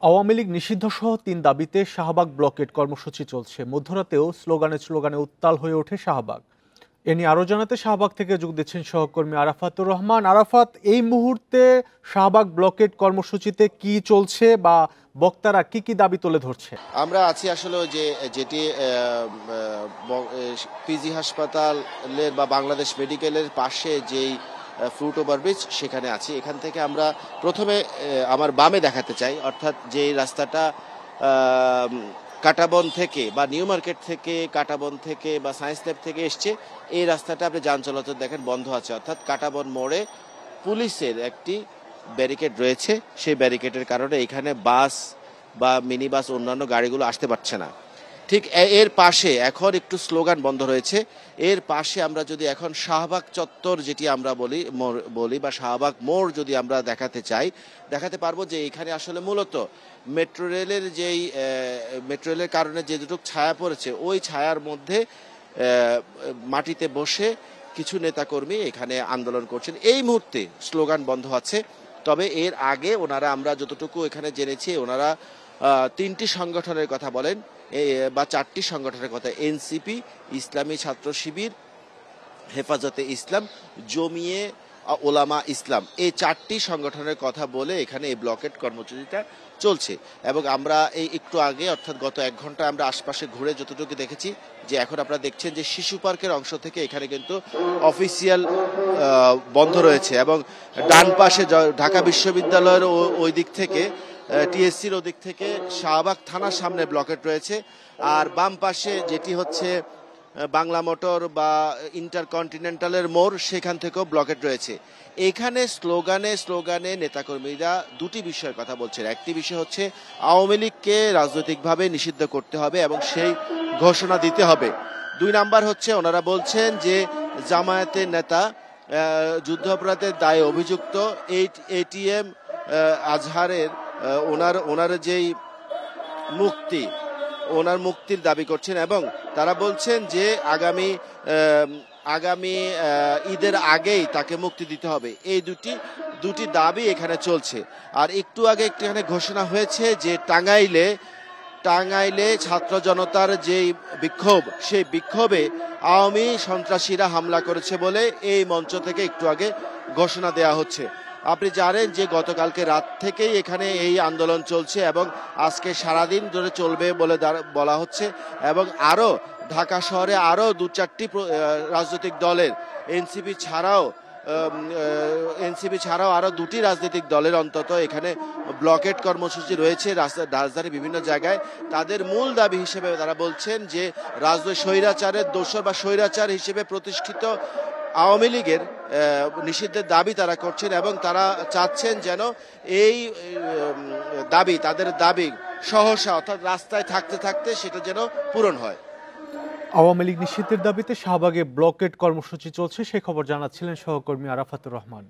আওয়ামী লীগ নিষিদ্ধসহ ৩ দাবিতে শাহবাগ ব্লকেট কর্মসূচি চলছে। মধ্যরাতেও স্লোগানে উত্তাল হয়ে ওঠে শাহবাগ। এ নিয়ে আরও জানাতে শাহবাগ থেকে যোগ দিচ্ছেন সহকর্মী আরাফাতুর রহমান। আরাফাত, এই মুহূর্তে শাহবাগ ব্লকেট কর্মসূচিতে কি চলছে বা বক্তারা কি দাবি তুলে ধরছে? আমরা আছি আসলে যেটি পিজি হাসপাতালের বা বাংলাদেশ মেডিকেলের পাশে যেই ফুট ওভারব্রিজ, সেখানে আছি। এখান থেকে আমরা প্রথমে আমার বামে দেখাতে চাই, অর্থাৎ যে রাস্তাটা কাটাবন থেকে বা নিউ মার্কেট থেকে, কাটাবন থেকে বা সায়েন্স ল্যাব থেকে এসছে, এই রাস্তাটা আপনি যান চলাচল দেখেন বন্ধ আছে। অর্থাৎ কাটাবন মোড়ে পুলিশের একটি ব্যারিকেড রয়েছে। সেই ব্যারিকেডের কারণে এখানে বাস বা মিনি বাস অন্যান্য গাড়িগুলো আসতে পারছে না। ঠিক এর পাশে এখন একটু স্লোগান বন্ধ রয়েছে। এর পাশে আমরা যদি এখন শাহবাগ চত্বর যেটি আমরা বলি বা শাহবাগ মোড় যদি আমরা দেখাতে পারবো যে এখানে আসলে মূলত মেট্রো রেলের কারণে যে দুটো ছায়া পড়েছে, ওই ছায়ার মধ্যে মাটিতে বসে কিছু নেতাকর্মী এখানে আন্দোলন করছেন। এই মুহূর্তে স্লোগান বন্ধ আছে। তবে এর আগে ওনারা, আমরা যতটুকু এখানে জেনেছি, ওনারা 3টি সংগঠনের কথা বলেন বা 4টি সংগঠনের কথা, এনসিপি, ইসলামী ছাত্র শিবির, হেফাজতে ইসলাম, জমিয়ে ওলামা ইসলাম, এই 4টি সংগঠনের কথা বলে এখানে এই ব্লকেট কর্মসূচিটা চলছে। এবং আমরা এই একটু আগে, অর্থাৎ গত 1 ঘন্টা আমরা আশপাশে ঘুরে যতটুকু দেখেছি, যে এখন আপনারা দেখছেন যে শিশু পার্কের অংশ থেকে এখানে কিন্তু অফিসিয়াল বন্ধ রয়েছে। এবং ডান পাশে ঢাকা বিশ্ববিদ্যালয়ের ওই দিক থেকে, টিএসসির ওদিক থেকে শাহবাগ থানার সামনে ব্লকেট রয়েছে। আর বাম পাশে যেটি হচ্ছে বাংলা মোটর বা ইন্টারকন্টিনেন্টালের মোড়, সেখান থেকেও ব্লকেট রয়েছে। এখানে স্লোগানে নেতাকর্মীরা 2টি বিষয়ের কথা বলছেন। একটি বিষয় হচ্ছে আওয়ামী লীগকে রাজনৈতিকভাবে নিষিদ্ধ করতে হবে এবং সেই ঘোষণা দিতে হবে। 2 নাম্বার হচ্ছে ওনারা বলছেন যে জামায়াতের নেতা যুদ্ধাপরাধের দায়ে অভিযুক্ত এটিএম আজহারের ওনার যেই মুক্তির দাবি করছেন। এবং তারা বলছেন যে আগামী ঈদের আগেই তাকে মুক্তি দিতে হবে। এই দুটি দাবি এখানে চলছে। আর একটু আগে এখানে ঘোষণা হয়েছে যে টাঙ্গাইলে ছাত্র জনতার যেই বিক্ষোভ, সেই বিক্ষোভে আওয়ামী সন্ত্রাসীরা হামলা করেছে বলে এই মঞ্চ থেকে একটু আগে ঘোষণা দেয়া হচ্ছে। আপনি জানেন যে গতকালকে রাত থেকেই এখানে এই আন্দোলন চলছে এবং আজকে সারাদিন ধরে চলবে বলে বলা হচ্ছে। এবং আরও ঢাকা শহরে আরও 2-4টি রাজনৈতিক দলের, এনসিপি ছাড়াও আরও 2টি রাজনৈতিক দলের অন্তত এখানে ব্লকেট কর্মসূচি রয়েছে রাজধানীর বিভিন্ন জায়গায়। তাদের মূল দাবি হিসেবে তারা বলছেন যে স্বৈরাচারের দোসর বা স্বৈরাচার হিসেবে প্রতিষ্ঠিত আওয়ামী লীগের নিষিদ্ধের দাবি তারা করছেন এবং তারা চাচ্ছেন যেন এই তাদের দাবি সহসা, অর্থাৎ রাস্তায় থাকতে থাকতে সেটা যেন পূরণ হয়। আওয়ামী লীগ নিষিদ্ধের দাবিতে শাহবাগে ব্লকেট কর্মসূচি চলছে, সে খবর জানাচ্ছিলেন সহকর্মী আরাফাতুর রহমান।